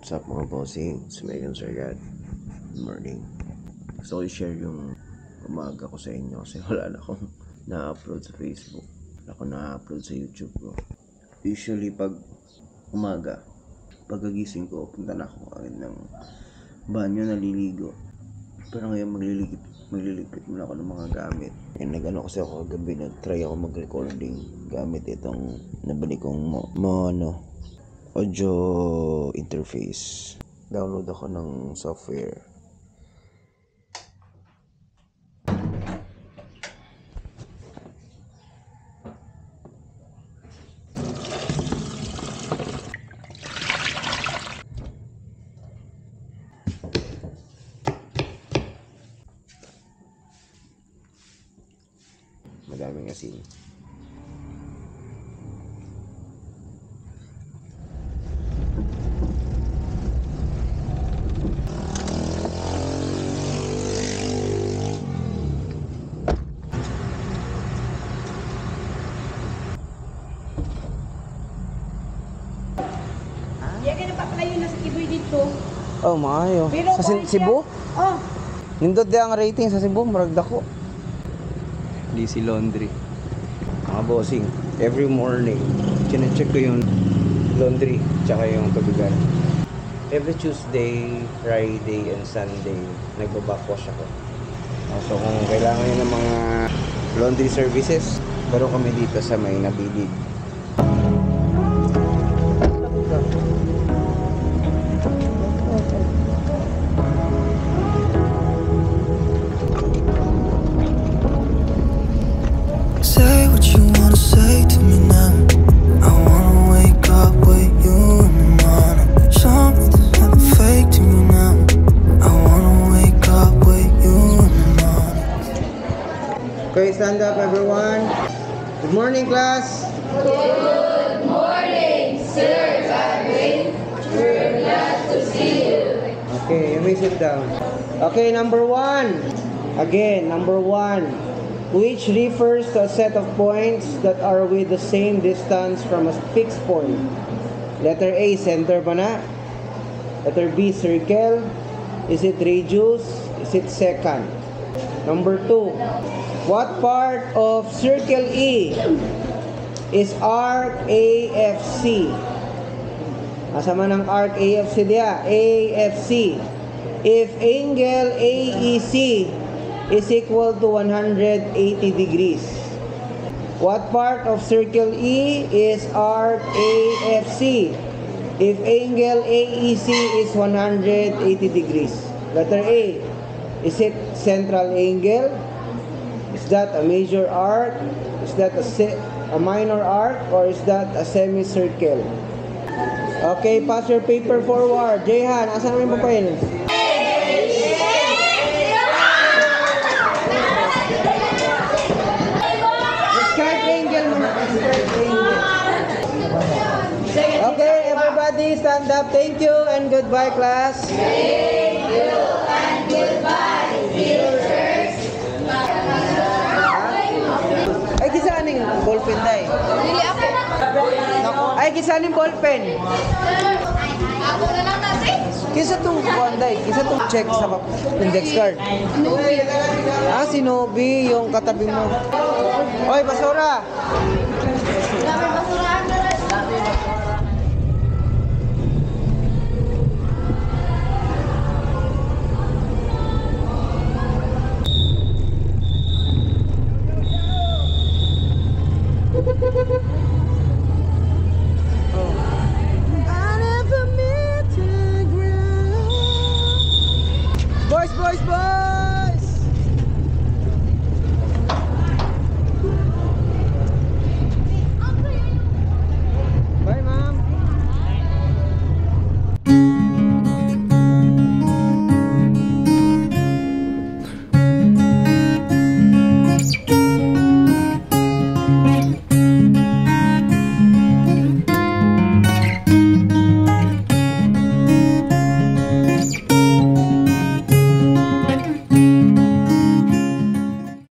What's up mga bossing? It's Megan Sargat. Good morning. Gusto ko i-share yung umaga ko sa inyo kasi wala na akong na-upload sa Facebook. Wala akong na-upload sa YouTube ko. Usually pag umaga, pagkagising ko, punta na ako agad ng banyo, naliligo. Pero ngayon magliligpit muna ako ng mga gamit. Nag-ano kasi ako kagabi, nag-try ako mag-recording gamit itong nabili kong audio interface. Download ako ng software. Madaming asin. Iya ka napapalayo na sa Kiboy dito. Oh, maayo. Pero Sa Cebu? Oh. Nindot di ang rating sa Cebu, maragda ko. DC Laundry. Mga bossing, every morning, chine-check ko yung laundry, tsaka yung tubigan. Every Tuesday, Friday, and Sunday, nagbabackwash ako. So kung kailangan nyo ng mga laundry services, baro kami dito sa may Nabilig. Say what you wanna say to me now. I wanna wake up with you in the morning. Something's never fake to me now. I wanna wake up with you in the morning. Okay, stand up everyone. Good morning, class. Good morning, Sir Gavin. We're glad to see you. Okay, you may sit down. Okay, number one. Again, number one. Which refers to a set of points that are with the same distance from a fixed point. Letter A, center ba na? Letter B, circle. Is it radius? Is it second? Number two. What part of circle E is arc AFC? Asa man ang arc AFC diya? AFC. If angle AEC is equal to 180 degrees. What part of circle E is arc AFC? If angle AEC is 180 degrees. Letter A. Is it central angle? Is that a major arc? Is that a minor arc? Or is that a semicircle? Okay, pass your paper forward. Jehan, asan mo yung papel? Okay, everybody stand up. Thank you and goodbye, class. Thank you and goodbye, teachers. Ay, kisaning ballpen day. Dili ako. Ay, kisaning ballpen. Ako na lang natin. Kisa tong day. Kisa tong check sa index card. Ah, si Nobi, yung katabi mo. Oy, basura. Dami basurahan na rin. Boys, boys, boys!